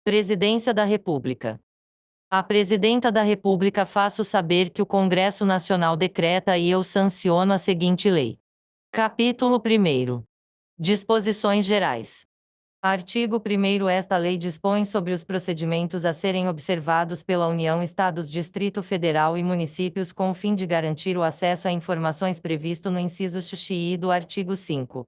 Presidência da República. A Presidenta da República faço saber que o Congresso Nacional decreta e eu sanciono a seguinte lei. Capítulo 1º. Disposições gerais. Artigo 1º. Esta lei dispõe sobre os procedimentos a serem observados pela União, Estados, Distrito Federal e municípios com o fim de garantir o acesso a informações previsto no inciso x do artigo 5.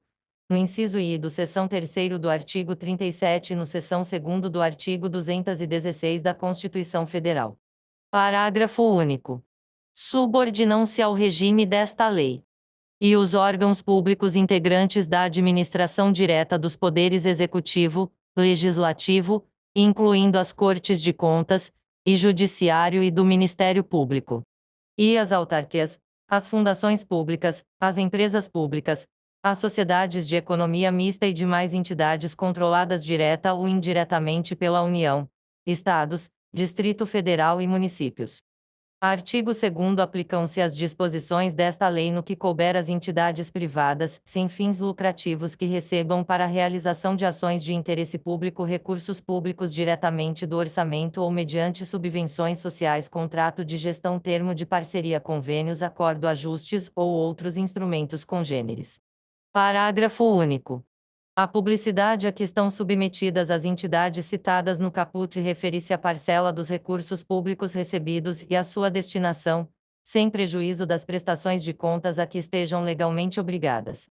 No inciso I do seção 3º do artigo 37 e no seção 2º do artigo 216 da Constituição Federal. Parágrafo único. Subordinam-se ao regime desta lei e os órgãos públicos integrantes da administração direta dos poderes executivo, legislativo, incluindo as Cortes de Contas, e Judiciário e do Ministério Público, e as autarquias, as fundações públicas, as empresas públicas, as sociedades de economia mista e demais entidades controladas direta ou indiretamente pela União, Estados, Distrito Federal e municípios. Artigo 2º. Aplicam-se as disposições desta lei no que couber às entidades privadas, sem fins lucrativos que recebam para a realização de ações de interesse público recursos públicos diretamente do orçamento ou mediante subvenções sociais, contrato de gestão, termo de parceria, convênios, acordo, ajustes ou outros instrumentos congêneres. Parágrafo único. A publicidade a que estão submetidas as entidades citadas no caput refere-se à parcela dos recursos públicos recebidos e à sua destinação, sem prejuízo das prestações de contas a que estejam legalmente obrigadas.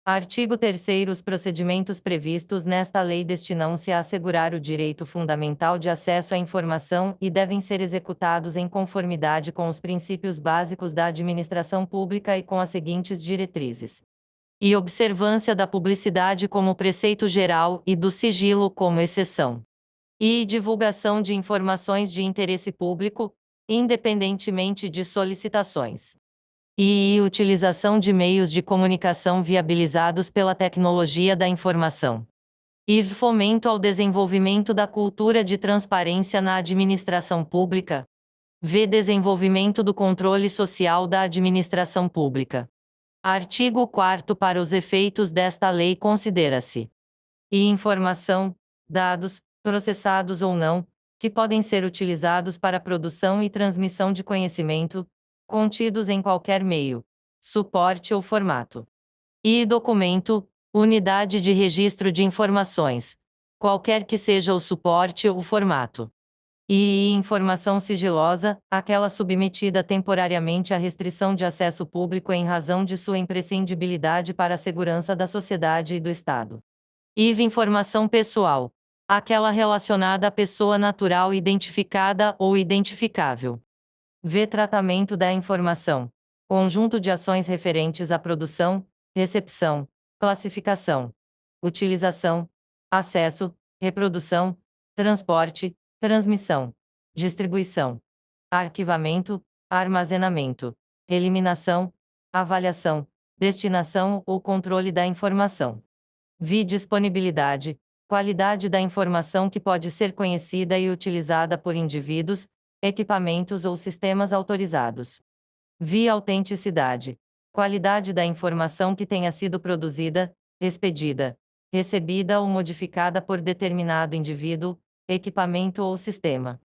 Artigo 3º. Os procedimentos previstos nesta lei destinam-se a assegurar o direito fundamental de acesso à informação e devem ser executados em conformidade com os princípios básicos da administração pública e com as seguintes diretrizes: e observância da publicidade como preceito geral e do sigilo como exceção. E divulgação de informações de interesse público, independentemente de solicitações. E utilização de meios de comunicação viabilizados pela tecnologia da informação. E fomento ao desenvolvimento da cultura de transparência na administração pública. V. Desenvolvimento do controle social da administração pública. Artigo 4º. Para os efeitos desta lei considera-se: e informação, dados, processados ou não, que podem ser utilizados para a produção e transmissão de conhecimento, contidos em qualquer meio, suporte ou formato. E documento, unidade de registro de informações, qualquer que seja o suporte ou o formato. E informação sigilosa, aquela submetida temporariamente à restrição de acesso público em razão de sua imprescindibilidade para a segurança da sociedade e do Estado. E informação pessoal, aquela relacionada à pessoa natural identificada ou identificável. V. Tratamento da informação. Conjunto de ações referentes à produção, recepção, classificação, utilização, acesso, reprodução, transporte, transmissão, distribuição, arquivamento, armazenamento, eliminação, avaliação, destinação ou controle da informação. Vi. Disponibilidade, qualidade da informação que pode ser conhecida e utilizada por indivíduos, equipamentos ou sistemas autorizados. Vi. Autenticidade, qualidade da informação que tenha sido produzida, expedida, recebida ou modificada por determinado indivíduo, equipamento ou sistema.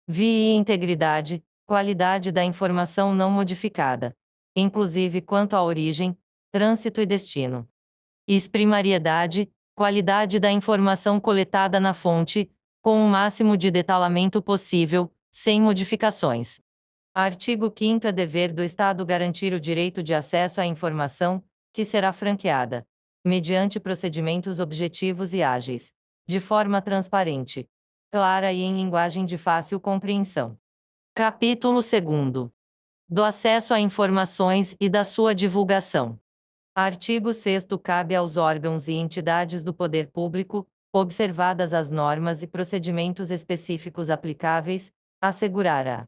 Vi. Integridade, qualidade da informação não modificada, inclusive quanto à origem, trânsito e destino. Primariedade, qualidade da informação coletada na fonte, com o máximo de detalhamento possível, sem modificações. Artigo 5º. É dever do Estado garantir o direito de acesso à informação, que será franqueada, mediante procedimentos objetivos e ágeis, de forma transparente, clara e em linguagem de fácil compreensão. Capítulo 2º. Do acesso a informações e da sua divulgação. Artigo 6º. Cabe aos órgãos e entidades do poder público, observadas as normas e procedimentos específicos aplicáveis, assegurar a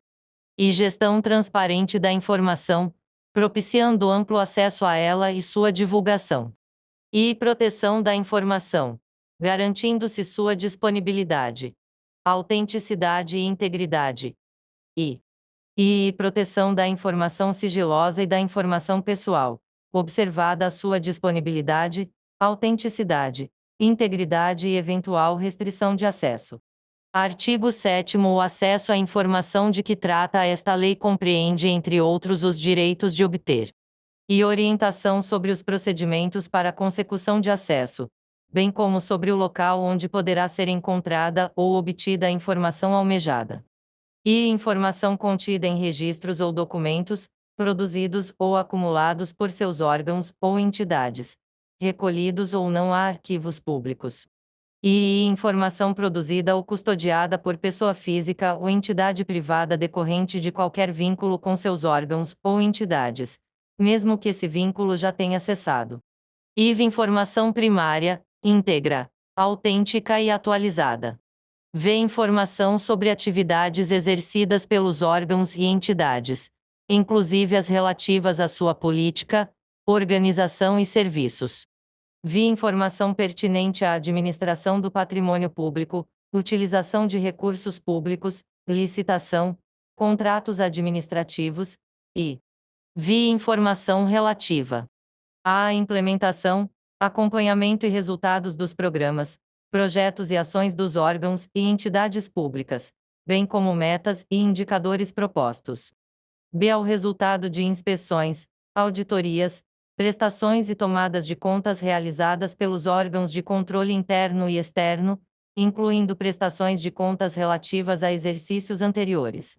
e gestão transparente da informação, propiciando amplo acesso a ela e sua divulgação. E proteção da informação, garantindo-se sua disponibilidade, autenticidade e integridade. E proteção da informação sigilosa e da informação pessoal, observada a sua disponibilidade, autenticidade, integridade e eventual restrição de acesso. Artigo 7º. O acesso à informação de que trata esta lei compreende, entre outros, os direitos de obter e orientação sobre os procedimentos para a consecução de acesso, bem como sobre o local onde poderá ser encontrada ou obtida a informação almejada. E informação contida em registros ou documentos, produzidos ou acumulados por seus órgãos ou entidades, recolhidos ou não a arquivos públicos. E informação produzida ou custodiada por pessoa física ou entidade privada decorrente de qualquer vínculo com seus órgãos ou entidades, mesmo que esse vínculo já tenha cessado. IV. Informação primária, íntegra, autêntica e atualizada. V. Informação sobre atividades exercidas pelos órgãos e entidades, inclusive as relativas à sua política, organização e serviços. V. Informação pertinente à administração do patrimônio público, utilização de recursos públicos, licitação, contratos administrativos, e V. Informação relativa à implementação, acompanhamento e resultados dos programas, projetos e ações dos órgãos e entidades públicas, bem como metas e indicadores propostos. B. Ao resultado de inspeções, auditorias, prestações e tomadas de contas realizadas pelos órgãos de controle interno e externo, incluindo prestações de contas relativas a exercícios anteriores.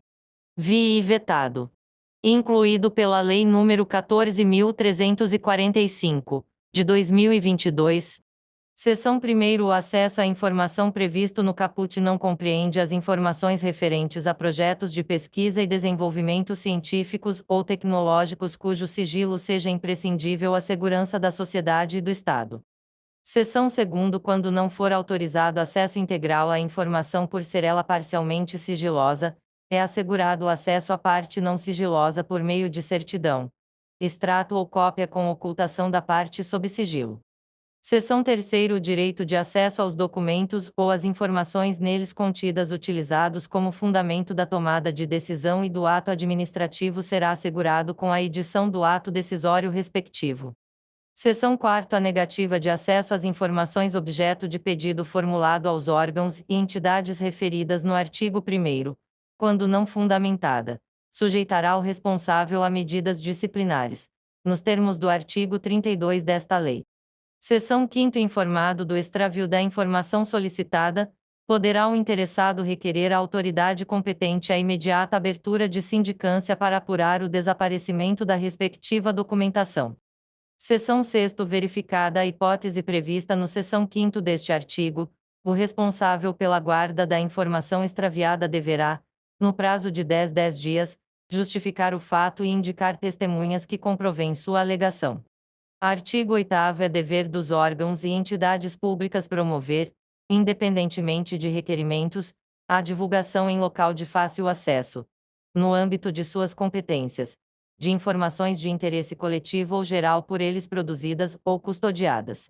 Vi e vetado. Incluído pela Lei nº 14.345, de 2022. Seção 1º. O acesso à informação previsto no caput não compreende as informações referentes a projetos de pesquisa e desenvolvimento científicos ou tecnológicos cujo sigilo seja imprescindível à segurança da sociedade e do Estado. Seção 2º. Quando não for autorizado acesso integral à informação por ser ela parcialmente sigilosa, é assegurado o acesso à parte não sigilosa por meio de certidão, extrato ou cópia com ocultação da parte sob sigilo. Seção 3º. O direito de acesso aos documentos ou às informações neles contidas utilizados como fundamento da tomada de decisão e do ato administrativo será assegurado com a edição do ato decisório respectivo. Seção 4º. A negativa de acesso às informações objeto de pedido formulado aos órgãos e entidades referidas no artigo 1º, quando não fundamentada, sujeitará o responsável a medidas disciplinares, nos termos do artigo 32 desta lei. Seção 5º. Informado do extravio da informação solicitada, poderá o interessado requerer à autoridade competente a imediata abertura de sindicância para apurar o desaparecimento da respectiva documentação. Seção 6º. Verificada a hipótese prevista no seção 5º deste artigo, o responsável pela guarda da informação extraviada deverá, no prazo de 10 dias, justificar o fato e indicar testemunhas que comprovem sua alegação. Artigo 8º. É dever dos órgãos e entidades públicas promover, independentemente de requerimentos, a divulgação em local de fácil acesso, no âmbito de suas competências, de informações de interesse coletivo ou geral por eles produzidas ou custodiadas.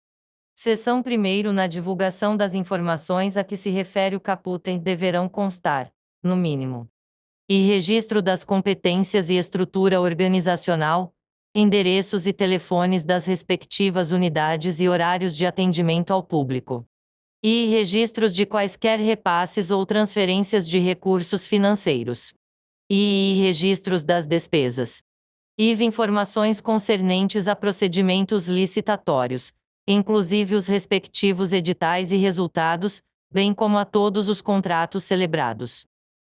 Seção 1º. Na divulgação das informações a que se refere o caput deverão constar, no mínimo, e registro das competências e estrutura organizacional, endereços e telefones das respectivas unidades e horários de atendimento ao público, e registros de quaisquer repasses ou transferências de recursos financeiros, e registros das despesas. IV. Informações concernentes a procedimentos licitatórios, inclusive os respectivos editais e resultados, bem como a todos os contratos celebrados.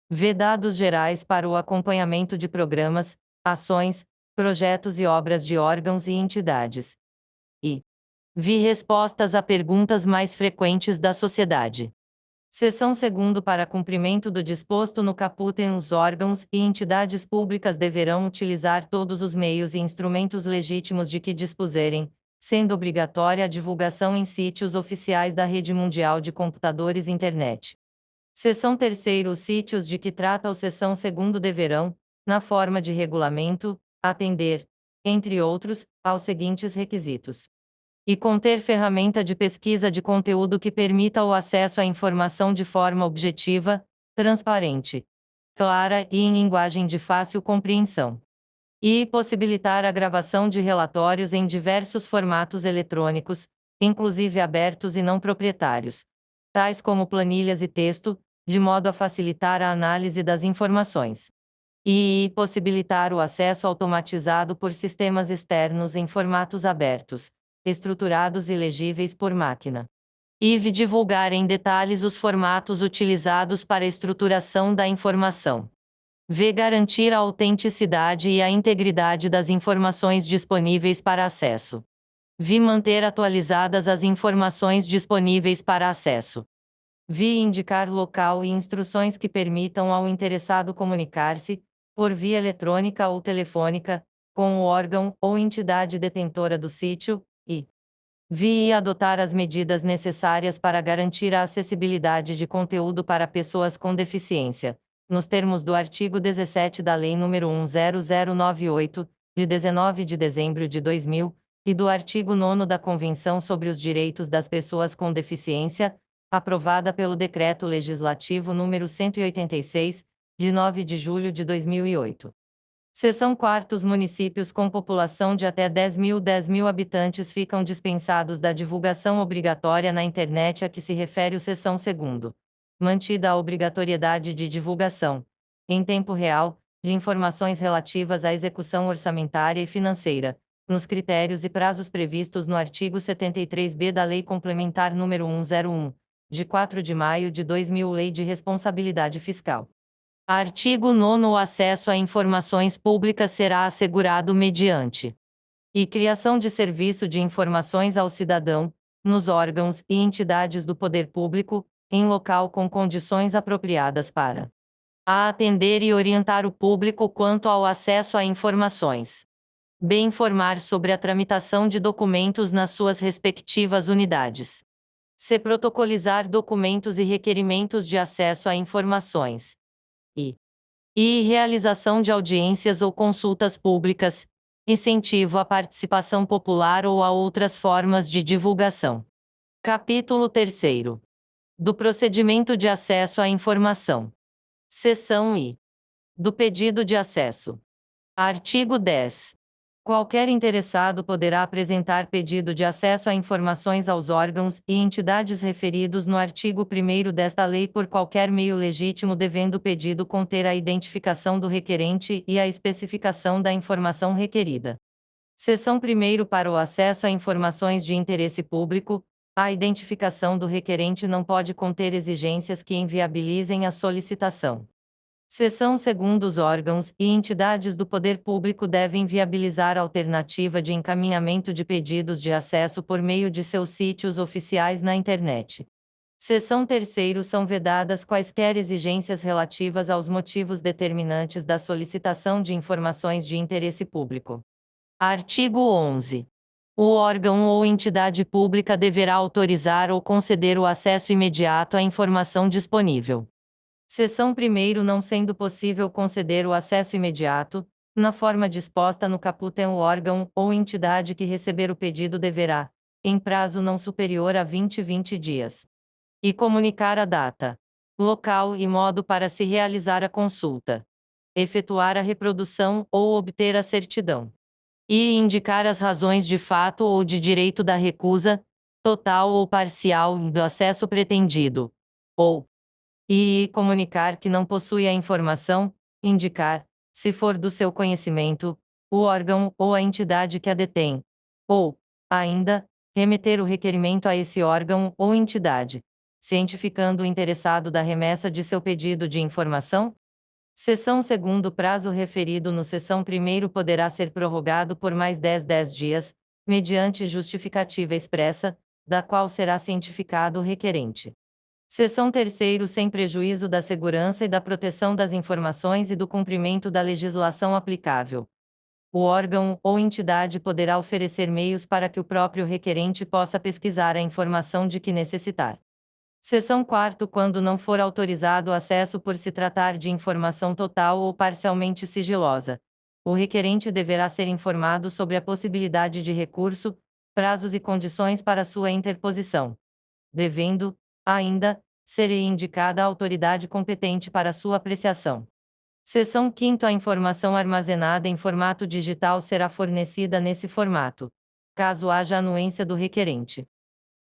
V. Dados gerais para o acompanhamento de programas, ações, projetos e obras de órgãos e entidades. E V. Respostas a perguntas mais frequentes da sociedade. Seção 2º. Para cumprimento do disposto no caput, os órgãos e entidades públicas deverão utilizar todos os meios e instrumentos legítimos de que dispuserem, sendo obrigatória a divulgação em sítios oficiais da Rede Mundial de Computadores Internet. Seção 3º. Os sítios de que trata o seção 2º deverão, na forma de regulamento, atender, entre outros, aos seguintes requisitos: e conter ferramenta de pesquisa de conteúdo que permita o acesso à informação de forma objetiva, transparente, clara e em linguagem de fácil compreensão. E possibilitar a gravação de relatórios em diversos formatos eletrônicos, inclusive abertos e não proprietários, tais como planilhas e texto, de modo a facilitar a análise das informações e possibilitar o acesso automatizado por sistemas externos em formatos abertos, estruturados e legíveis por máquina. IV divulgar em detalhes os formatos utilizados para a estruturação da informação. V garantir a autenticidade e a integridade das informações disponíveis para acesso. V manter atualizadas as informações disponíveis para acesso. V indicar local e instruções que permitam ao interessado comunicar-se, por via eletrônica ou telefônica, com o órgão ou entidade detentora do sítio, e V adotar as medidas necessárias para garantir a acessibilidade de conteúdo para pessoas com deficiência, nos termos do artigo 17 da Lei nº 10098, de 19 de dezembro de 2000, e do artigo 9º da Convenção sobre os Direitos das Pessoas com Deficiência, aprovada pelo Decreto Legislativo nº 186, de 9 de julho de 2008. Seção 4. Os municípios com população de até 10.000 habitantes ficam dispensados da divulgação obrigatória na internet a que se refere o seção 2º. Mantida a obrigatoriedade de divulgação, em tempo real, de informações relativas à execução orçamentária e financeira, nos critérios e prazos previstos no artigo 73b da Lei Complementar nº 101, de 4 de maio de 2000, Lei de Responsabilidade Fiscal. Artigo 9º. O acesso a informações públicas será assegurado mediante e criação de serviço de informações ao cidadão, nos órgãos e entidades do poder público, em local com condições apropriadas para a atender e orientar o público quanto ao acesso a informações. B. Informar sobre a tramitação de documentos nas suas respectivas unidades. C. Protocolizar documentos e requerimentos de acesso a informações. E realização de audiências ou consultas públicas, incentivo à participação popular ou a outras formas de divulgação. Capítulo 3º. Do procedimento de acesso à informação. Seção I. Do pedido de acesso. Artigo 10. Qualquer interessado poderá apresentar pedido de acesso a informações aos órgãos e entidades referidos no artigo 1º desta lei por qualquer meio legítimo, devendo o pedido conter a identificação do requerente e a especificação da informação requerida. Seção 1º. Para o acesso a informações de interesse público, a identificação do requerente não pode conter exigências que inviabilizem a solicitação. Seção 2º. Os órgãos e entidades do poder público devem viabilizar a alternativa de encaminhamento de pedidos de acesso por meio de seus sítios oficiais na internet. Seção 3º. São vedadas quaisquer exigências relativas aos motivos determinantes da solicitação de informações de interesse público. Artigo 11. O órgão ou entidade pública deverá autorizar ou conceder o acesso imediato à informação disponível. Seção 1º. Não sendo possível conceder o acesso imediato, na forma disposta no caput, o órgão ou entidade que receber o pedido deverá, em prazo não superior a 20 dias, e comunicar a data, local e modo para se realizar a consulta, efetuar a reprodução ou obter a certidão, e indicar as razões de fato ou de direito da recusa, total ou parcial, do acesso pretendido, ou e comunicar que não possui a informação, indicar, se for do seu conhecimento, o órgão ou a entidade que a detém, ou, ainda, remeter o requerimento a esse órgão ou entidade, cientificando o interessado da remessa de seu pedido de informação. Seção 2º. Prazo referido no seção 1º poderá ser prorrogado por mais 10 dias, mediante justificativa expressa, da qual será cientificado o requerente. Seção 3º. Sem prejuízo da segurança e da proteção das informações e do cumprimento da legislação aplicável, o órgão ou entidade poderá oferecer meios para que o próprio requerente possa pesquisar a informação de que necessitar. Seção 4º. Quando não for autorizado o acesso por se tratar de informação total ou parcialmente sigilosa, o requerente deverá ser informado sobre a possibilidade de recurso, prazos e condições para sua interposição, devendo, ainda, ser indicada a autoridade competente para sua apreciação. Seção 5º. A informação armazenada em formato digital será fornecida nesse formato, caso haja anuência do requerente.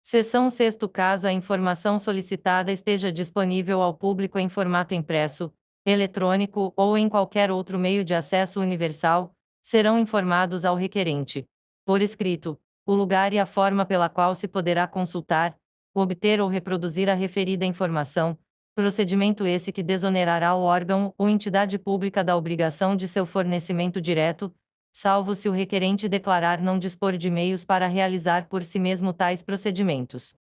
Seção 6º. Caso a informação solicitada esteja disponível ao público em formato impresso, eletrônico ou em qualquer outro meio de acesso universal, serão informados ao requerente, por escrito, o lugar e a forma pela qual se poderá consultar, obter ou reproduzir a referida informação, procedimento esse que desonerará o órgão ou entidade pública da obrigação de seu fornecimento direto, salvo se o requerente declarar não dispor de meios para realizar por si mesmo tais procedimentos.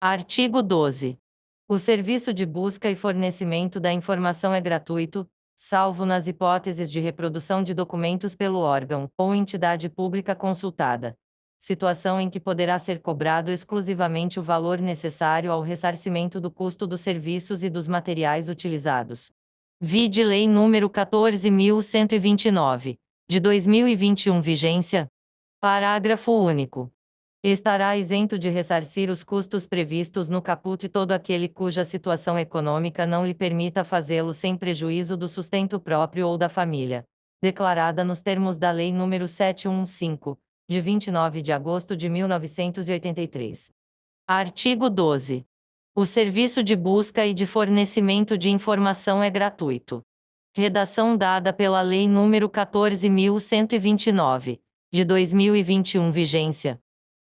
Artigo 12. O serviço de busca e fornecimento da informação é gratuito, salvo nas hipóteses de reprodução de documentos pelo órgão ou entidade pública consultada, situação em que poderá ser cobrado exclusivamente o valor necessário ao ressarcimento do custo dos serviços e dos materiais utilizados. Vide Lei nº 14.129, de 2021. Vigência. Parágrafo único. Estará isento de ressarcir os custos previstos no caput todo aquele cuja situação econômica não lhe permita fazê-lo sem prejuízo do sustento próprio ou da família, declarada nos termos da Lei nº 715, de 29 de agosto de 1983. Artigo 12. O serviço de busca e de fornecimento de informação é gratuito. Redação dada pela Lei nº 14.129, de 2021. Vigência.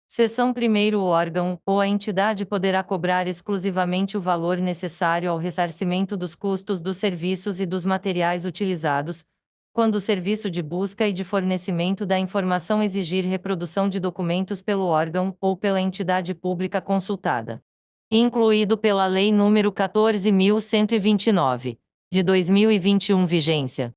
Seção 1º. O órgão ou a entidade poderá cobrar exclusivamente o valor necessário ao ressarcimento dos custos dos serviços e dos materiais utilizados, quando o serviço de busca e de fornecimento da informação exigir reprodução de documentos pelo órgão ou pela entidade pública consultada. Incluído pela Lei nº 14.129, de 2021. Vigência.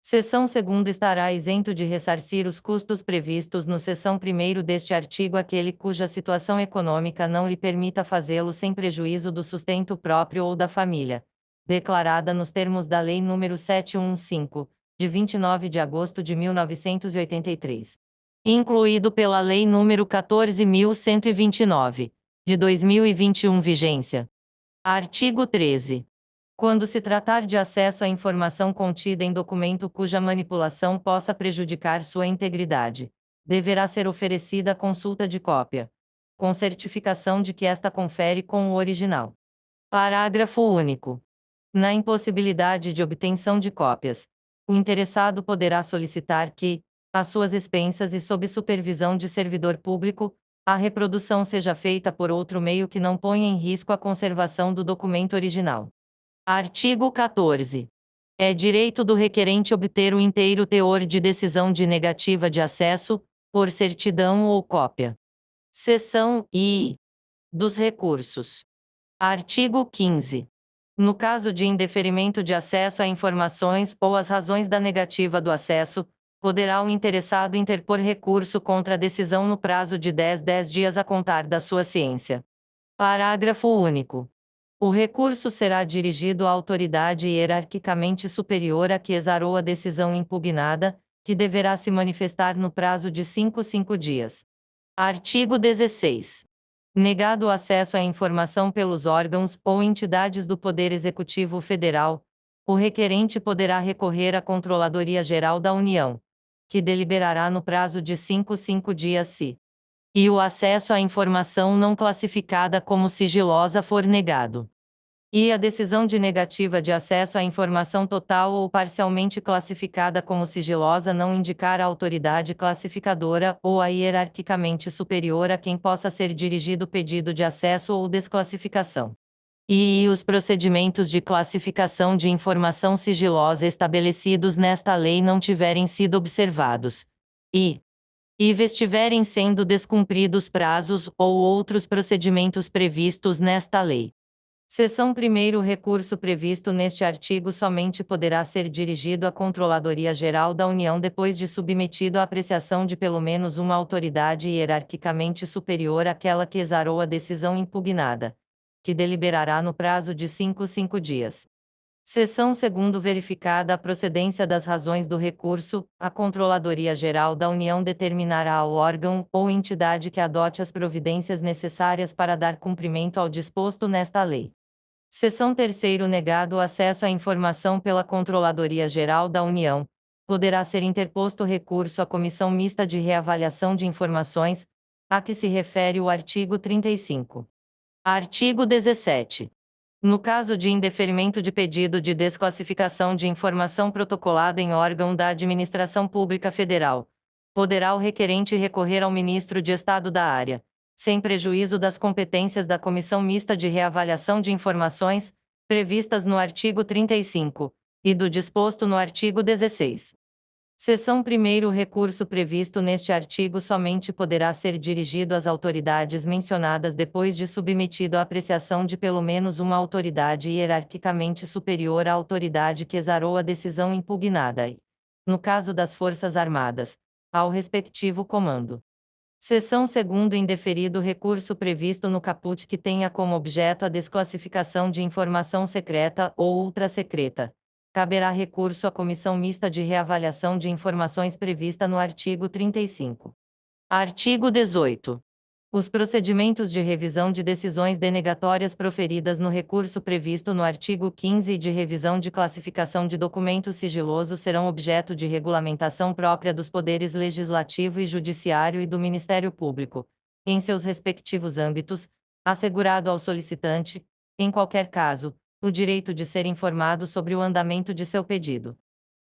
Seção 2ª. Estará isento de ressarcir os custos previstos no seção 1º deste artigo aquele cuja situação econômica não lhe permita fazê-lo sem prejuízo do sustento próprio ou da família, declarada nos termos da Lei nº 715, de 29 de agosto de 1983. Incluído pela Lei nº 14.129, de 2021. Vigência. Artigo 13. Quando se tratar de acesso à informação contida em documento cuja manipulação possa prejudicar sua integridade, deverá ser oferecida consulta de cópia, com certificação de que esta confere com o original. Parágrafo único. Na impossibilidade de obtenção de cópias, o interessado poderá solicitar que, às suas expensas e sob supervisão de servidor público, a reprodução seja feita por outro meio que não ponha em risco a conservação do documento original. Artigo 14. É direito do requerente obter o inteiro teor de decisão de negativa de acesso, por certidão ou cópia. Seção I. Dos recursos. Artigo 15. No caso de indeferimento de acesso a informações ou as razões da negativa do acesso, poderá o interessado interpor recurso contra a decisão no prazo de 10 dias a contar da sua ciência. Parágrafo único. O recurso será dirigido à autoridade hierarquicamente superior a que exarou a decisão impugnada, que deverá se manifestar no prazo de 5 dias. Artigo 16. Negado o acesso à informação pelos órgãos ou entidades do Poder Executivo Federal, o requerente poderá recorrer à Controladoria Geral da União, que deliberará no prazo de 5 dias se e o acesso à informação não classificada como sigilosa for negado, e a decisão de negativa de acesso à informação total ou parcialmente classificada como sigilosa não indicar a autoridade classificadora ou a hierarquicamente superior a quem possa ser dirigido o pedido de acesso ou desclassificação, e os procedimentos de classificação de informação sigilosa estabelecidos nesta lei não tiverem sido observados, e estiverem sendo descumpridos prazos ou outros procedimentos previstos nesta lei. Seção 1º. O recurso previsto neste artigo somente poderá ser dirigido à Controladoria Geral da União depois de submetido à apreciação de pelo menos uma autoridade hierarquicamente superior àquela que exarou a decisão impugnada, que deliberará no prazo de 5 dias. Seção 2º. Verificada a procedência das razões do recurso, a Controladoria Geral da União determinará ao órgão ou entidade que adote as providências necessárias para dar cumprimento ao disposto nesta lei. Seção 3º. Negado o acesso à informação pela Controladoria Geral da União, poderá ser interposto recurso à Comissão Mista de Reavaliação de Informações, a que se refere o artigo 35. Artigo 17. No caso de indeferimento de pedido de desclassificação de informação protocolado em órgão da Administração Pública Federal, poderá o requerente recorrer ao ministro de Estado da área, sem prejuízo das competências da Comissão Mista de Reavaliação de Informações, previstas no artigo 35, e do disposto no artigo 16. Seção 1º. O recurso previsto neste artigo somente poderá ser dirigido às autoridades mencionadas depois de submetido à apreciação de pelo menos uma autoridade hierarquicamente superior à autoridade que exarou a decisão impugnada e, no caso das Forças Armadas, ao respectivo comando. Seção 2º. Indeferido o recurso previsto no caput que tenha como objeto a desclassificação de informação secreta ou ultrasecreta, caberá recurso à Comissão Mista de Reavaliação de Informações prevista no artigo 35. Artigo 18. Os procedimentos de revisão de decisões denegatórias proferidas no recurso previsto no artigo 15 e de revisão de classificação de documentos sigilosos serão objeto de regulamentação própria dos poderes legislativo e judiciário e do Ministério Público, em seus respectivos âmbitos, assegurado ao solicitante, em qualquer caso, o direito de ser informado sobre o andamento de seu pedido.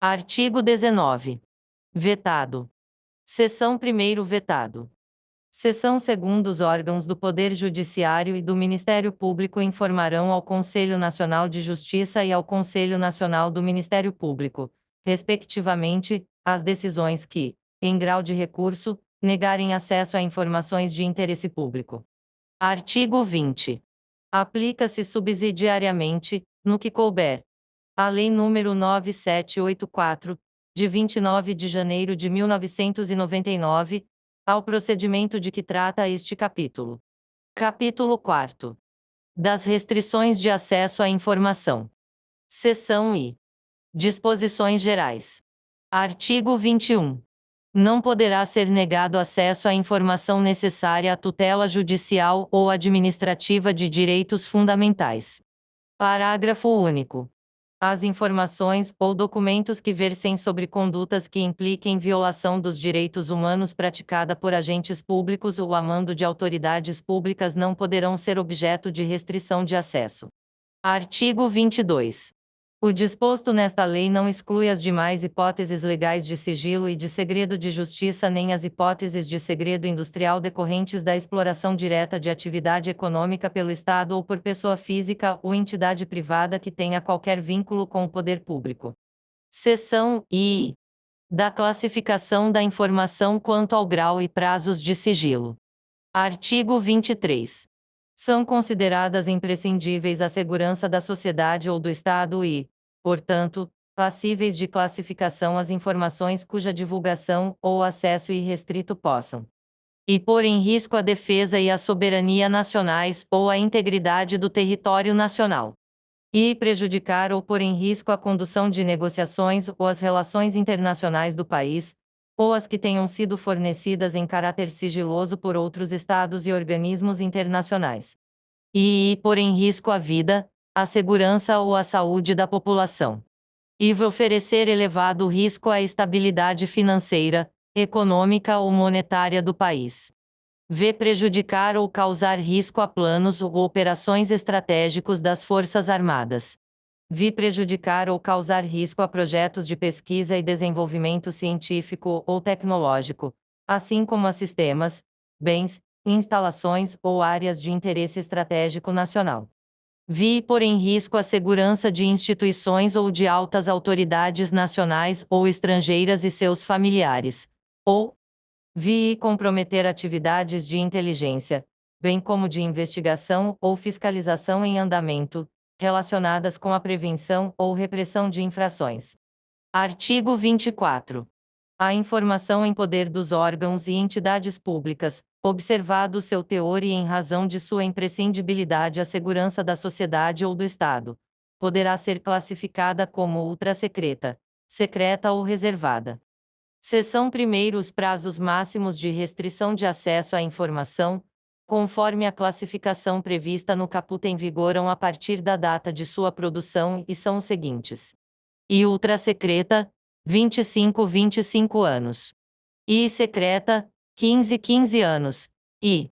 Artigo 19. Vetado. Seção 1º. Vetado. Seção 2º. Os órgãos do Poder Judiciário e do Ministério Público informarão ao Conselho Nacional de Justiça e ao Conselho Nacional do Ministério Público, respectivamente, as decisões que, em grau de recurso, negarem acesso a informações de interesse público. Artigo 20. Aplica-se subsidiariamente, no que couber, a Lei nº 9784, de 29 de janeiro de 1999, ao procedimento de que trata este capítulo. Capítulo 4. Das restrições de acesso à informação. Seção I. Disposições gerais. Artigo 21. Não poderá ser negado acesso à informação necessária à tutela judicial ou administrativa de direitos fundamentais. Parágrafo único. As informações ou documentos que versem sobre condutas que impliquem violação dos direitos humanos praticada por agentes públicos ou a mando de autoridades públicas não poderão ser objeto de restrição de acesso. Artigo 22. O disposto nesta lei não exclui as demais hipóteses legais de sigilo e de segredo de justiça nem as hipóteses de segredo industrial decorrentes da exploração direta de atividade econômica pelo Estado ou por pessoa física ou entidade privada que tenha qualquer vínculo com o poder público. Seção I. Da classificação da informação quanto ao grau e prazos de sigilo. Artigo 23. São consideradas imprescindíveis à segurança da sociedade ou do Estado e, portanto, passíveis de classificação as informações cuja divulgação ou acesso irrestrito possam e pôr em risco a defesa e a soberania nacionais ou a integridade do território nacional, e prejudicar ou pôr em risco a condução de negociações ou as relações internacionais do país, ou as que tenham sido fornecidas em caráter sigiloso por outros estados e organismos internacionais, e pôr em risco a vida, a segurança ou a saúde da população, e oferecer elevado risco à estabilidade financeira, econômica ou monetária do país. Prejudicar ou causar risco a planos ou operações estratégicos das Forças Armadas. Prejudicar ou causar risco a projetos de pesquisa e desenvolvimento científico ou tecnológico, assim como a sistemas, bens, instalações ou áreas de interesse estratégico nacional. Pôr em risco a segurança de instituições ou de altas autoridades nacionais ou estrangeiras e seus familiares, ou comprometer atividades de inteligência, bem como de investigação ou fiscalização em andamento, relacionadas com a prevenção ou repressão de infrações. Artigo 24. A informação em poder dos órgãos e entidades públicas, observado seu teor e em razão de sua imprescindibilidade à segurança da sociedade ou do Estado, poderá ser classificada como ultrasecreta, secreta ou reservada. Seção 1º. Os prazos máximos de restrição de acesso à informação, conforme a classificação prevista no caput em vigoram a partir da data de sua produção e são os seguintes. Ultrasecreta, 25 anos. Secreta, 15 anos. e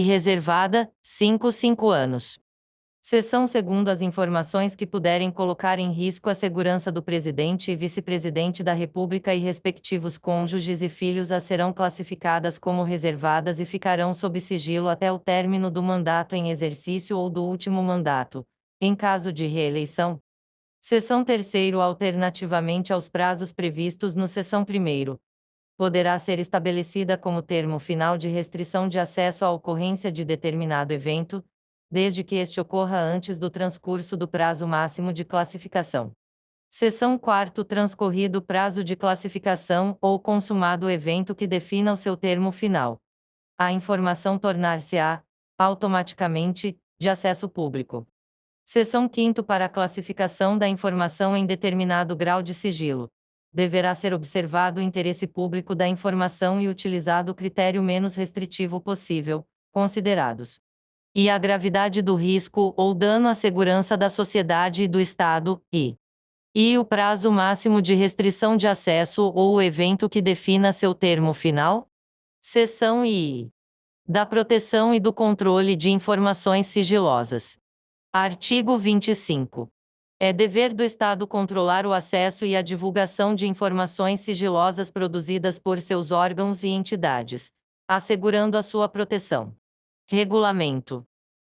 reservada, 5 anos. Seção 2º. As informações que puderem colocar em risco a segurança do presidente e vice-presidente da República e respectivos cônjuges e filhos serão classificadas como reservadas e ficarão sob sigilo até o término do mandato em exercício ou do último mandato, em caso de reeleição. Seção 3º. Alternativamente aos prazos previstos no seção 1º, poderá ser estabelecida como termo final de restrição de acesso à ocorrência de determinado evento, desde que este ocorra antes do transcurso do prazo máximo de classificação. Seção 4º. Transcorrido o prazo de classificação ou consumado o evento que defina o seu termo final, a informação tornar-se-á, automaticamente, de acesso público. Seção 5º. Para a classificação da informação em determinado grau de sigilo, deverá ser observado o interesse público da informação e utilizado o critério menos restritivo possível, considerados e a gravidade do risco ou dano à segurança da sociedade e do Estado, e o prazo máximo de restrição de acesso ou o evento que defina seu termo final. Seção I. Da proteção e do controle de informações sigilosas. Artigo 25. É dever do Estado controlar o acesso e a divulgação de informações sigilosas produzidas por seus órgãos e entidades, assegurando a sua proteção. Regulamento.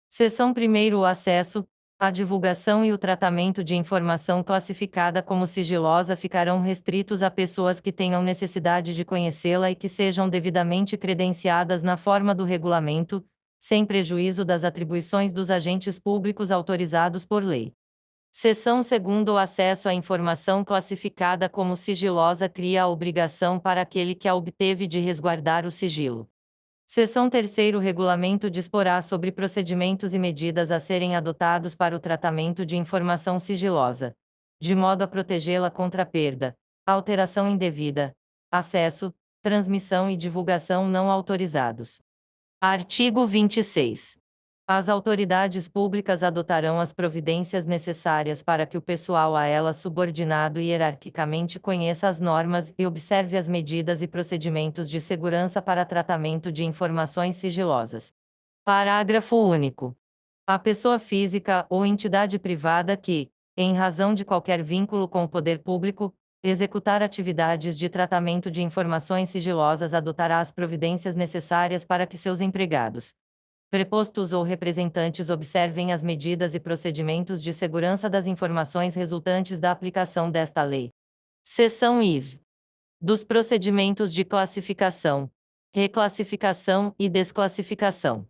Seção 1º. O acesso, a divulgação e o tratamento de informação classificada como sigilosa ficarão restritos a pessoas que tenham necessidade de conhecê-la e que sejam devidamente credenciadas na forma do regulamento, sem prejuízo das atribuições dos agentes públicos autorizados por lei. Seção 2º. O acesso à informação classificada como sigilosa cria a obrigação para aquele que a obteve de resguardar o sigilo. Seção 3º. O regulamento disporá sobre procedimentos e medidas a serem adotados para o tratamento de informação sigilosa, de modo a protegê-la contra perda, alteração indevida, acesso, transmissão e divulgação não autorizados. Artigo 26. As autoridades públicas adotarão as providências necessárias para que o pessoal a elas subordinado hierarquicamente conheça as normas e observe as medidas e procedimentos de segurança para tratamento de informações sigilosas. Parágrafo único. A pessoa física ou entidade privada que, em razão de qualquer vínculo com o poder público, executar atividades de tratamento de informações sigilosas adotará as providências necessárias para que seus empregados, prepostos ou representantes observem as medidas e procedimentos de segurança das informações resultantes da aplicação desta lei. Seção IV. Dos procedimentos de classificação, reclassificação e desclassificação.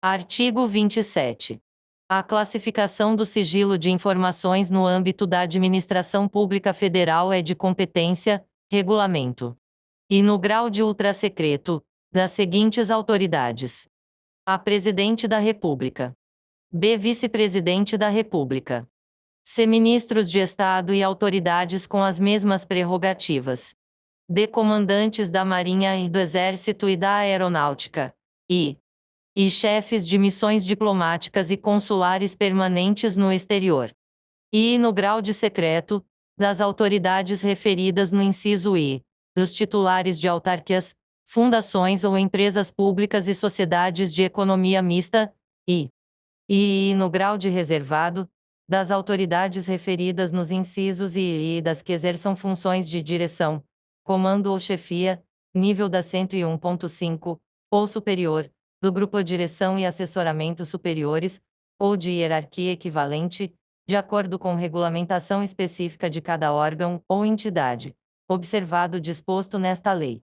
Artigo 27. A classificação do sigilo de informações no âmbito da administração pública federal é de competência, regulamento e no grau de ultrasecreto, das seguintes autoridades: A. Presidente da República. B. Vice-Presidente da República. C. Ministros de Estado e autoridades com as mesmas prerrogativas. D. Comandantes da Marinha e do Exército e da Aeronáutica. E chefes de missões diplomáticas e consulares permanentes no exterior. E no grau de secreto, das autoridades referidas no inciso I, dos titulares de autarquias, fundações ou empresas públicas e sociedades de economia mista, e no grau de reservado, das autoridades referidas nos incisos I e das que exerçam funções de direção, comando ou chefia, nível da 101.5, ou superior, do grupo direção e assessoramento superiores, ou de hierarquia equivalente, de acordo com regulamentação específica de cada órgão ou entidade, observado o disposto nesta lei.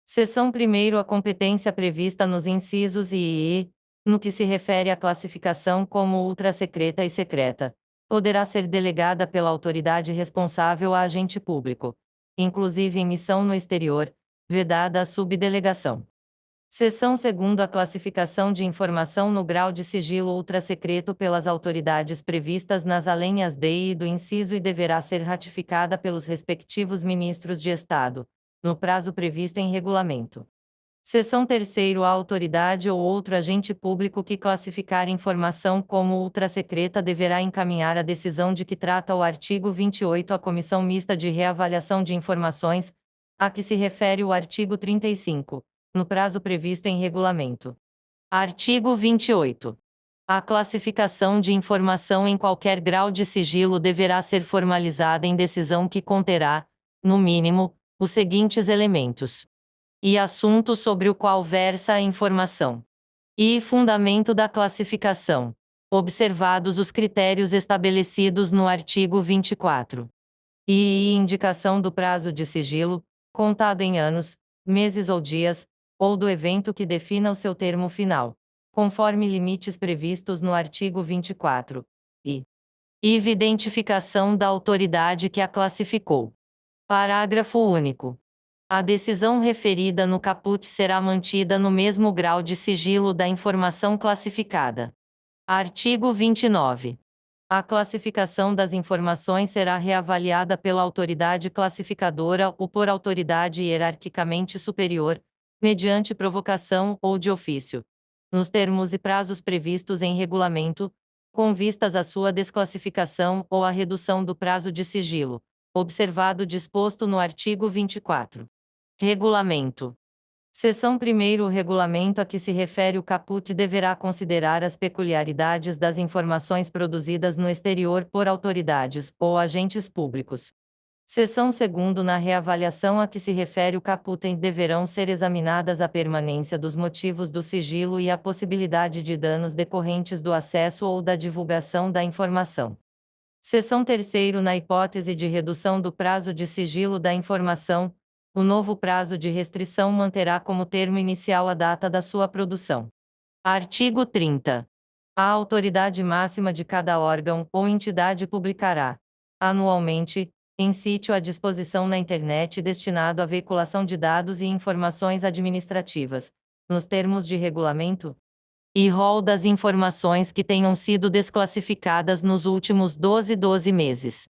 Seção 1º. A competência prevista nos incisos I, no que se refere à classificação como ultrasecreta e secreta, poderá ser delegada pela autoridade responsável a agente público, inclusive em missão no exterior, vedada a subdelegação. Seção 2º. A classificação de informação no grau de sigilo ultrasecreto pelas autoridades previstas nas alíneas D e do inciso I deverá ser ratificada pelos respectivos ministros de Estado, no prazo previsto em regulamento. Seção 3º. A autoridade ou outro agente público que classificar informação como ultrasecreta deverá encaminhar a decisão de que trata o artigo 28 à Comissão Mista de Reavaliação de Informações, a que se refere o artigo 35, no prazo previsto em regulamento. Artigo 28. A classificação de informação em qualquer grau de sigilo deverá ser formalizada em decisão que conterá, no mínimo, os seguintes elementos: e assunto sobre o qual versa a informação, e fundamento da classificação, observados os critérios estabelecidos no artigo 24. E indicação do prazo de sigilo, contado em anos, meses ou dias, ou do evento que defina o seu termo final, conforme limites previstos no artigo 24. E identificação da autoridade que a classificou. Parágrafo único. A decisão referida no caput será mantida no mesmo grau de sigilo da informação classificada. Artigo 29. A classificação das informações será reavaliada pela autoridade classificadora ou por autoridade hierarquicamente superior, mediante provocação ou de ofício, nos termos e prazos previstos em regulamento, com vistas à sua desclassificação ou à redução do prazo de sigilo, observado o disposto no artigo 24. Regulamento. Seção 1º. O regulamento a que se refere o caput deverá considerar as peculiaridades das informações produzidas no exterior por autoridades ou agentes públicos. Seção 2º. Na reavaliação a que se refere o caput deverão ser examinadas a permanência dos motivos do sigilo e a possibilidade de danos decorrentes do acesso ou da divulgação da informação. Seção 3º. Na hipótese de redução do prazo de sigilo da informação, o novo prazo de restrição manterá como termo inicial a data da sua produção. Artigo 30. A autoridade máxima de cada órgão ou entidade publicará, anualmente, em sítio à disposição na internet destinado à veiculação de dados e informações administrativas, nos termos de regulamento, e rol das informações que tenham sido desclassificadas nos últimos 12 meses.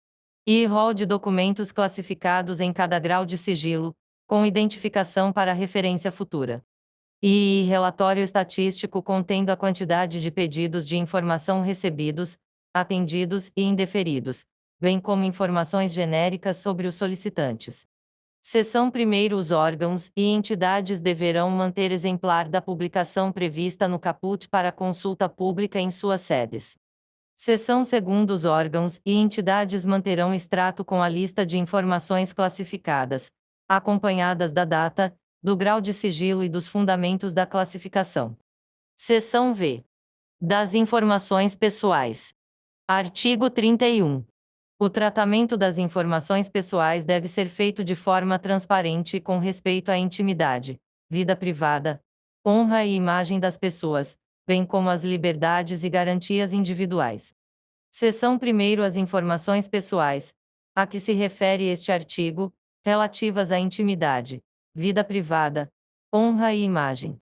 E rol de documentos classificados em cada grau de sigilo, com identificação para referência futura. E relatório estatístico contendo a quantidade de pedidos de informação recebidos, atendidos e indeferidos, bem como informações genéricas sobre os solicitantes. Seção 1º. Os órgãos e entidades deverão manter exemplar da publicação prevista no caput para consulta pública em suas sedes. Seção 2º. Os órgãos e entidades manterão extrato com a lista de informações classificadas, acompanhadas da data, do grau de sigilo e dos fundamentos da classificação. Seção V. Das informações pessoais. Artigo 31. O tratamento das informações pessoais deve ser feito de forma transparente e com respeito à intimidade, vida privada, honra e imagem das pessoas, bem como às liberdades e garantias individuais. Seção 1º. As informações pessoais, a que se refere este artigo, relativas à intimidade, vida privada, honra e imagem,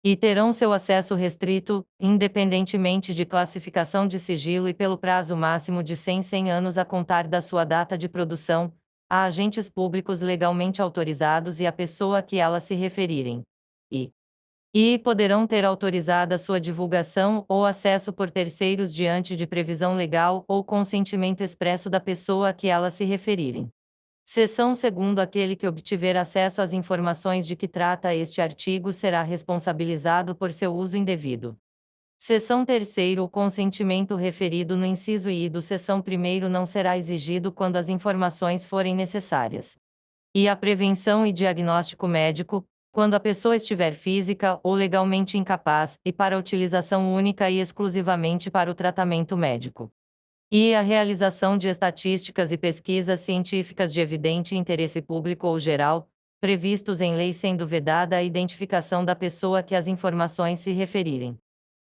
e terão seu acesso restrito, independentemente de classificação de sigilo e pelo prazo máximo de 100 anos a contar da sua data de produção, a agentes públicos legalmente autorizados e a pessoa a que elas se referirem. E poderão ter autorizada sua divulgação ou acesso por terceiros diante de previsão legal ou consentimento expresso da pessoa a que elas se referirem. Seção 2º. Aquele que obtiver acesso às informações de que trata este artigo será responsabilizado por seu uso indevido. Seção 3º. O consentimento referido no inciso I do seção 1º não será exigido quando as informações forem necessárias. E a prevenção e diagnóstico médico, quando a pessoa estiver física ou legalmente incapaz, e para utilização única e exclusivamente para o tratamento médico. E a realização de estatísticas e pesquisas científicas de evidente interesse público ou geral, previstos em lei sendo vedada a identificação da pessoa a que as informações se referirem.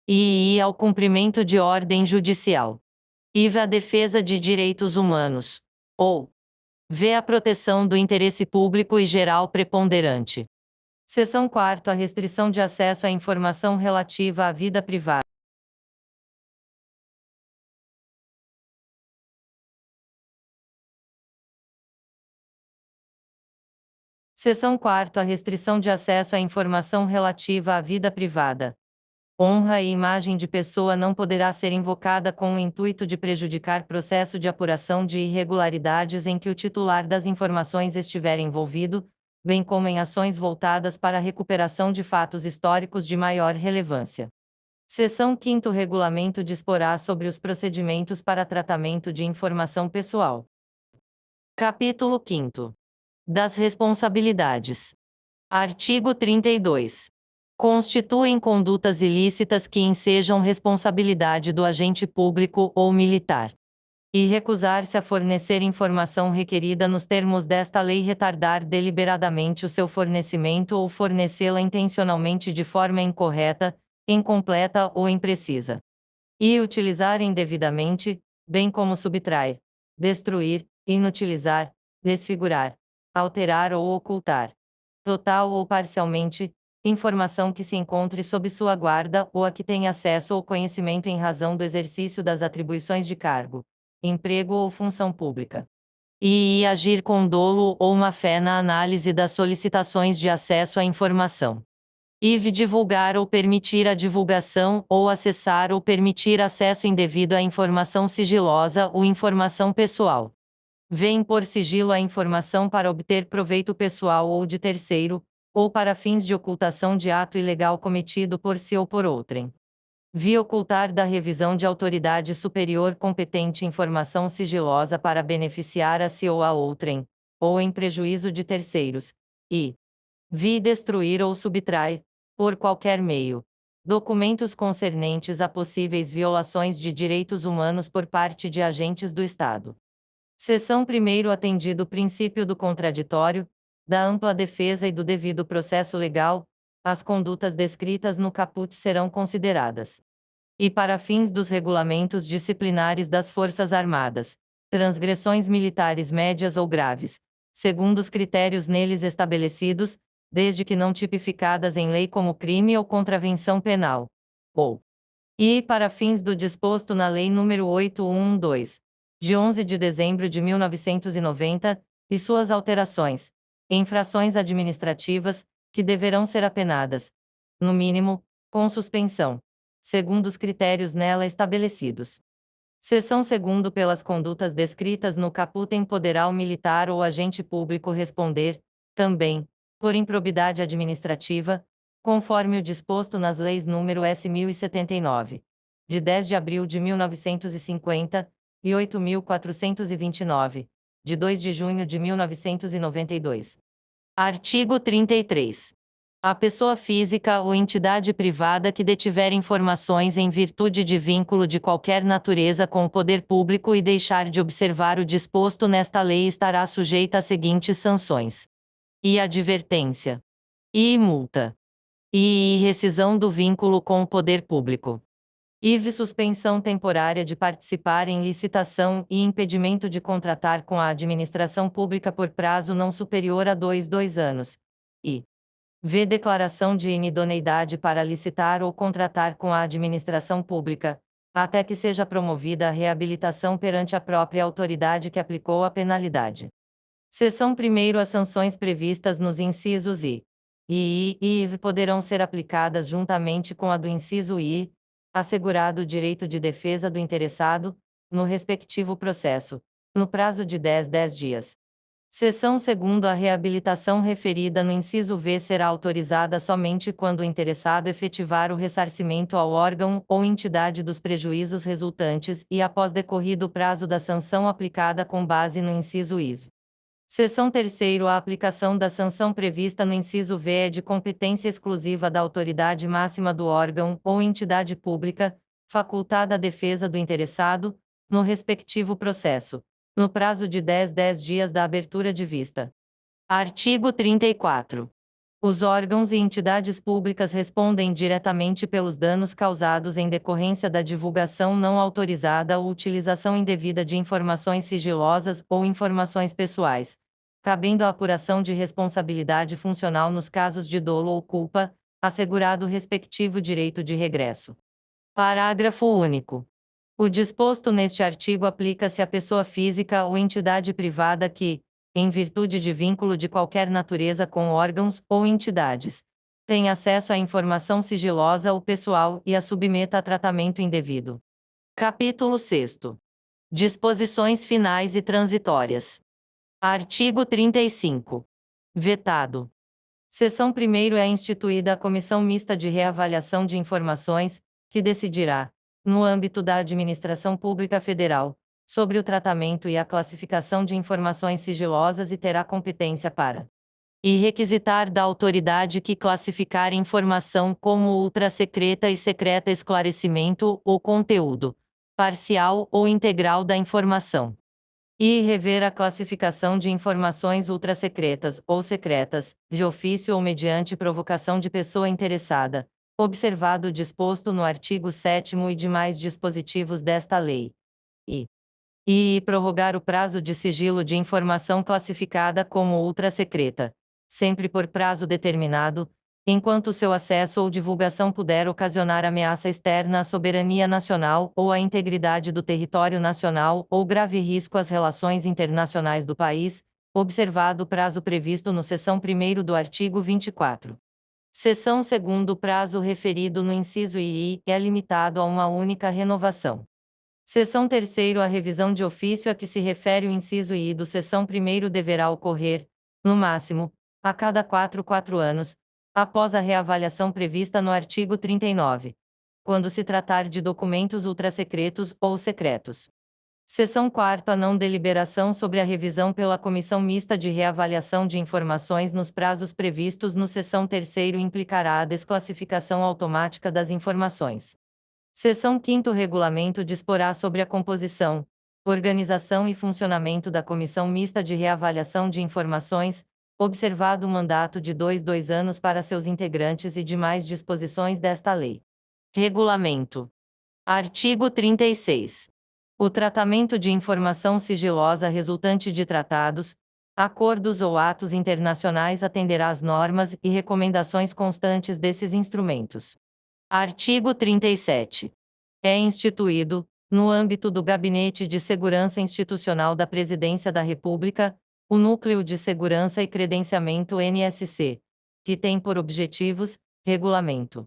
E ao cumprimento de ordem judicial. IV a defesa de direitos humanos. Ou v a proteção do interesse público e geral preponderante. Seção 4ª. A restrição de acesso à informação relativa à vida privada. Seção 4ª. A restrição de acesso à informação relativa à vida privada, honra e imagem de pessoa não poderá ser invocada com o intuito de prejudicar processo de apuração de irregularidades em que o titular das informações estiver envolvido, bem como em ações voltadas para a recuperação de fatos históricos de maior relevância. Seção 5º Regulamento disporá sobre os procedimentos para tratamento de informação pessoal. Capítulo 5º. Das responsabilidades. Artigo 32. Constituem condutas ilícitas que ensejam responsabilidade do agente público ou militar. E recusar-se a fornecer informação requerida nos termos desta lei, retardar deliberadamente o seu fornecimento ou fornecê-la intencionalmente de forma incorreta, incompleta ou imprecisa. E utilizar indevidamente, bem como subtrair, destruir, inutilizar, desfigurar, alterar ou ocultar, total ou parcialmente, informação que se encontre sob sua guarda ou a que tenha acesso ou conhecimento em razão do exercício das atribuições de cargo, emprego ou função pública. E agir com dolo ou má-fé na análise das solicitações de acesso à informação. E divulgar ou permitir a divulgação, ou acessar ou permitir acesso indevido à informação sigilosa ou informação pessoal. Vem por sigilo a informação para obter proveito pessoal ou de terceiro, ou para fins de ocultação de ato ilegal cometido por si ou por outrem. Vi ocultar da revisão de autoridade superior competente informação sigilosa para beneficiar a si ou a outrem, ou em prejuízo de terceiros, e vi destruir ou subtrair, por qualquer meio, documentos concernentes a possíveis violações de direitos humanos por parte de agentes do Estado. Seção 1º Atendido o princípio do contraditório, da ampla defesa e do devido processo legal, as condutas descritas no caput serão consideradas. E para fins dos regulamentos disciplinares das Forças Armadas, transgressões militares médias ou graves, segundo os critérios neles estabelecidos, desde que não tipificadas em lei como crime ou contravenção penal. E para fins do disposto na Lei nº 8112, de 11 de dezembro de 1990, e suas alterações, infrações administrativas, que deverão ser apenadas, no mínimo, com suspensão, segundo os critérios nela estabelecidos. Seção 2º Pelas condutas descritas no caput poderá o militar ou agente público responder, também, por improbidade administrativa, conforme o disposto nas leis nº S. 1079, de 10 de abril de 1950, e 8.429, de 2 de junho de 1992. Artigo 33. A pessoa física ou entidade privada que detiver informações em virtude de vínculo de qualquer natureza com o poder público e deixar de observar o disposto nesta lei estará sujeita às seguintes sanções: e advertência, e multa, e rescisão do vínculo com o poder público, e suspensão temporária de participar em licitação e impedimento de contratar com a administração pública por prazo não superior a 2 anos, e declaração de inidoneidade para licitar ou contratar com a administração pública, até que seja promovida a reabilitação perante a própria autoridade que aplicou a penalidade. Seção 1º As sanções previstas nos incisos I e IV poderão ser aplicadas juntamente com a do inciso I, assegurado o direito de defesa do interessado, no respectivo processo, no prazo de 10 dias. Seção 2º A reabilitação referida no inciso V será autorizada somente quando o interessado efetivar o ressarcimento ao órgão ou entidade dos prejuízos resultantes e após decorrido o prazo da sanção aplicada com base no inciso IV. Seção 3º A aplicação da sanção prevista no inciso V é de competência exclusiva da autoridade máxima do órgão ou entidade pública, facultada à defesa do interessado, no respectivo processo, no prazo de 10 dias da abertura de vista. Artigo 34. Os órgãos e entidades públicas respondem diretamente pelos danos causados em decorrência da divulgação não autorizada ou utilização indevida de informações sigilosas ou informações pessoais, cabendo a apuração de responsabilidade funcional nos casos de dolo ou culpa, assegurado o respectivo direito de regresso. Parágrafo único. O disposto neste artigo aplica-se à pessoa física ou entidade privada que, em virtude de vínculo de qualquer natureza com órgãos ou entidades, tem acesso à informação sigilosa ou pessoal e a submeta a tratamento indevido. Capítulo 6º. Disposições finais e transitórias. Artigo 35. Vetado. Seção 1º é instituída a Comissão Mista de Reavaliação de Informações, que decidirá, no âmbito da Administração Pública Federal, sobre o tratamento e a classificação de informações sigilosas e terá competência para e requisitar da autoridade que classificar informação como ultrasecreta e secreta esclarecimento ou conteúdo parcial ou integral da informação e rever a classificação de informações ultrasecretas ou secretas, de ofício ou mediante provocação de pessoa interessada, observado o disposto no artigo 7º e demais dispositivos desta lei. E prorrogar o prazo de sigilo de informação classificada como ultrasecreta, sempre por prazo determinado, enquanto seu acesso ou divulgação puder ocasionar ameaça externa à soberania nacional ou à integridade do território nacional ou grave risco às relações internacionais do país, observado o prazo previsto no seção 1º do artigo 24. Seção 2º, o prazo referido no inciso II é limitado a uma única renovação. Seção 3º, a revisão de ofício a que se refere o inciso I do seção 1º deverá ocorrer, no máximo, a cada 4 anos, após a reavaliação prevista no artigo 39, quando se tratar de documentos ultrasecretos ou secretos. Seção 4ª, a não deliberação sobre a revisão pela Comissão Mista de Reavaliação de Informações nos prazos previstos no seção 3º implicará a desclassificação automática das informações. Seção 5º, o regulamento disporá sobre a composição, organização e funcionamento da Comissão Mista de Reavaliação de Informações, observado o mandato de 2 anos para seus integrantes e demais disposições desta lei. Regulamento. Artigo 36. O tratamento de informação sigilosa resultante de tratados, acordos ou atos internacionais atenderá às normas e recomendações constantes desses instrumentos. Artigo 37. É instituído, no âmbito do Gabinete de Segurança Institucional da Presidência da República, o Núcleo de Segurança e Credenciamento NSC, que tem por objetivos, regulamento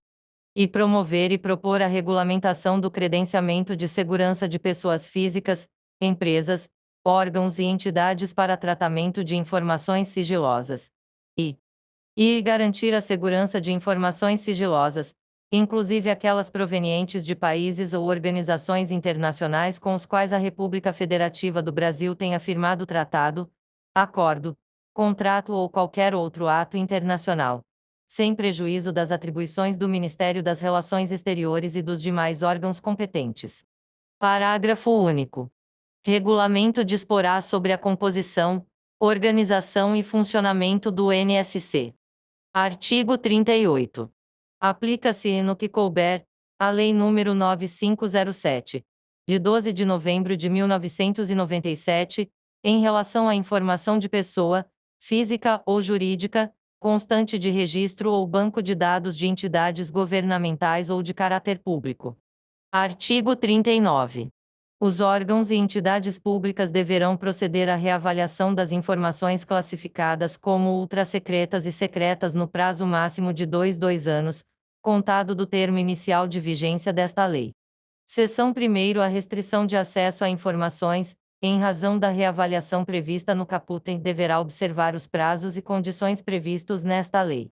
e promover e propor a regulamentação do credenciamento de segurança de pessoas físicas, empresas, órgãos e entidades para tratamento de informações sigilosas, e garantir a segurança de informações sigilosas, inclusive aquelas provenientes de países ou organizações internacionais com os quais a República Federativa do Brasil tenha firmado tratado, acordo, contrato ou qualquer outro ato internacional, sem prejuízo das atribuições do Ministério das Relações Exteriores e dos demais órgãos competentes. Parágrafo único. Regulamento disporá sobre a composição, organização e funcionamento do NSC. Artigo 38. Aplica-se, no que couber, a Lei nº 9507, de 12 de novembro de 1997, em relação à informação de pessoa, física ou jurídica, constante de registro ou banco de dados de entidades governamentais ou de caráter público. Artigo 39. Os órgãos e entidades públicas deverão proceder à reavaliação das informações classificadas como ultrasecretas e secretas no prazo máximo de 2 anos, contado do termo inicial de vigência desta lei. Seção 1º, a restrição de acesso a informações, em razão da reavaliação prevista no caput, deverá observar os prazos e condições previstos nesta lei.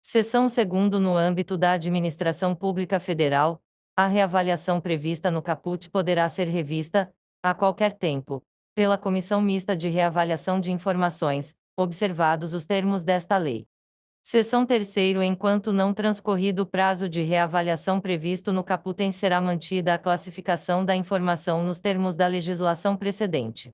Seção 2º, no âmbito da Administração Pública Federal, a reavaliação prevista no caput poderá ser revista, a qualquer tempo, pela Comissão Mista de Reavaliação de Informações, observados os termos desta lei. Seção 3º, enquanto não transcorrido o prazo de reavaliação previsto no caput, será mantida a classificação da informação nos termos da legislação precedente.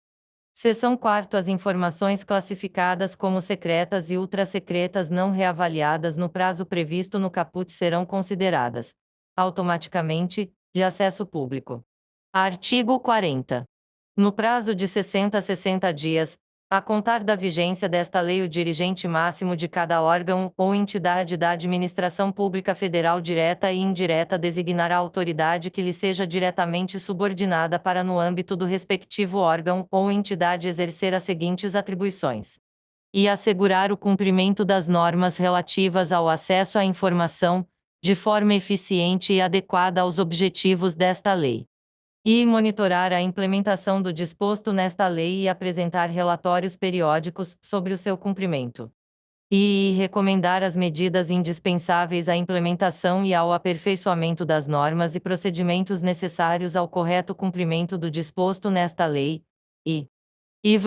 Seção 4ª, as informações classificadas como secretas e ultrasecretas não reavaliadas no prazo previsto no caput serão consideradas, automaticamente, de acesso público. Artigo 40. No prazo de 60 a 60 dias, a contar da vigência desta lei, o dirigente máximo de cada órgão ou entidade da administração pública federal direta e indireta designará a autoridade que lhe seja diretamente subordinada para, no âmbito do respectivo órgão ou entidade, exercer as seguintes atribuições: e assegurar o cumprimento das normas relativas ao acesso à informação, de forma eficiente e adequada aos objetivos desta lei, e monitorar a implementação do disposto nesta lei e apresentar relatórios periódicos sobre o seu cumprimento. e recomendar as medidas indispensáveis à implementação e ao aperfeiçoamento das normas e procedimentos necessários ao correto cumprimento do disposto nesta lei, e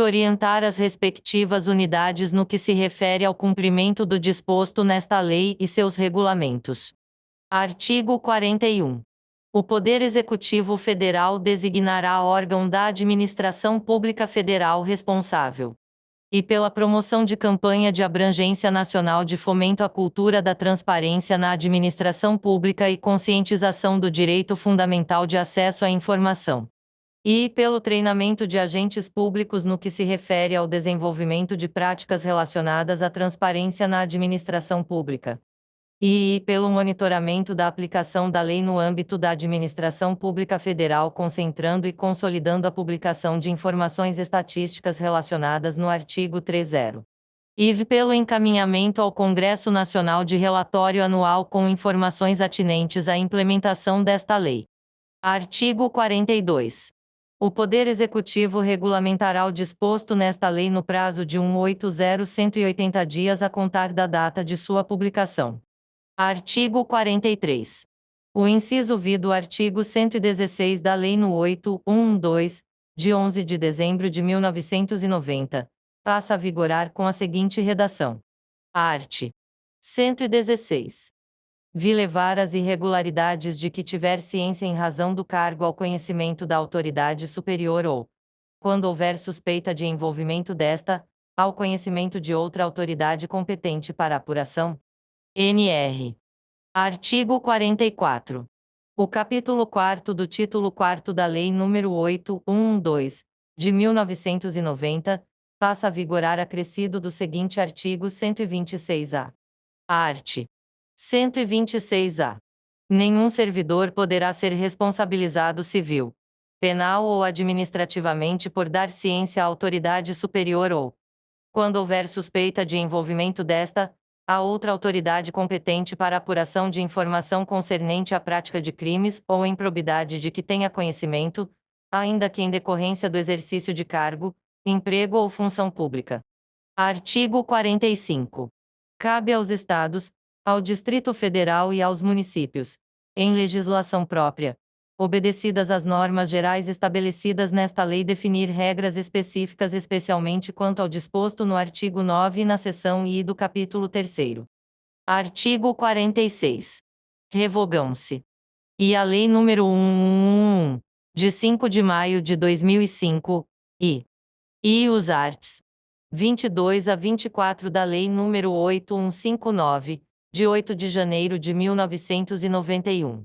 orientar as respectivas unidades no que se refere ao cumprimento do disposto nesta lei e seus regulamentos. Artigo 41. O Poder Executivo Federal designará órgão da administração pública federal responsável e pela promoção de campanha de abrangência nacional de fomento à cultura da transparência na administração pública e conscientização do direito fundamental de acesso à informação, e pelo treinamento de agentes públicos no que se refere ao desenvolvimento de práticas relacionadas à transparência na administração pública, e pelo monitoramento da aplicação da lei no âmbito da administração pública federal, concentrando e consolidando a publicação de informações estatísticas relacionadas no artigo 30. E pelo encaminhamento ao Congresso Nacional de relatório anual com informações atinentes à implementação desta lei. Artigo 42. O Poder Executivo regulamentará o disposto nesta lei no prazo de 180 dias a contar da data de sua publicação. Artigo 43. O inciso V do artigo 116 da Lei nº 8.112, de 11 de dezembro de 1990, passa a vigorar com a seguinte redação. Art. 116. Vi levar as irregularidades de que tiver ciência em razão do cargo ao conhecimento da autoridade superior ou, quando houver suspeita de envolvimento desta, ao conhecimento de outra autoridade competente para apuração. NR. Artigo 44. O capítulo 4º do título 4º da Lei nº 8.112, de 1990, passa a vigorar acrescido do seguinte artigo 126-A. Art. 126-A. Nenhum servidor poderá ser responsabilizado civil, penal ou administrativamente por dar ciência à autoridade superior ou, quando houver suspeita de envolvimento desta, a outra autoridade competente para apuração de informação concernente à prática de crimes ou improbidade de que tenha conhecimento, ainda que em decorrência do exercício de cargo, emprego ou função pública. Artigo 45. Cabe aos Estados, ao Distrito Federal e aos municípios, em legislação própria, obedecidas as normas gerais estabelecidas nesta lei, definir regras específicas especialmente quanto ao disposto no artigo 9 e na seção I do capítulo 3º. Artigo 46. Revogam-se e a Lei nº 111, de 5 de maio de 2005, e os arts. 22 a 24 da Lei nº 8159, de 8 de janeiro de 1991.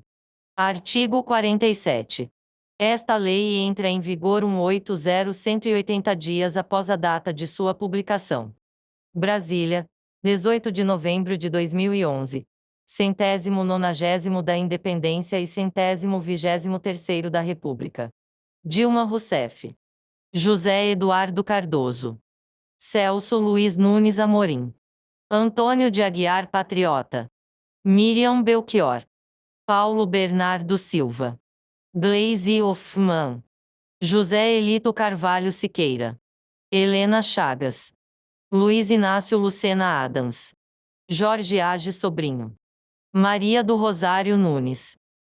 Artigo 47. Esta lei entra em vigor 180 dias após a data de sua publicação. Brasília, 18 de novembro de 2011. 190º da Independência e 123º da República. Dilma Rousseff. José Eduardo Cardoso. Celso Luiz Nunes Amorim. Antônio de Aguiar Patriota. Miriam Belchior. Paulo Bernardo Silva. Gleisi Hoffmann. José Elito Carvalho Siqueira. Helena Chagas. Luiz Inácio Lucena Adams. Jorge Age Sobrinho. Maria do Rosário Nunes.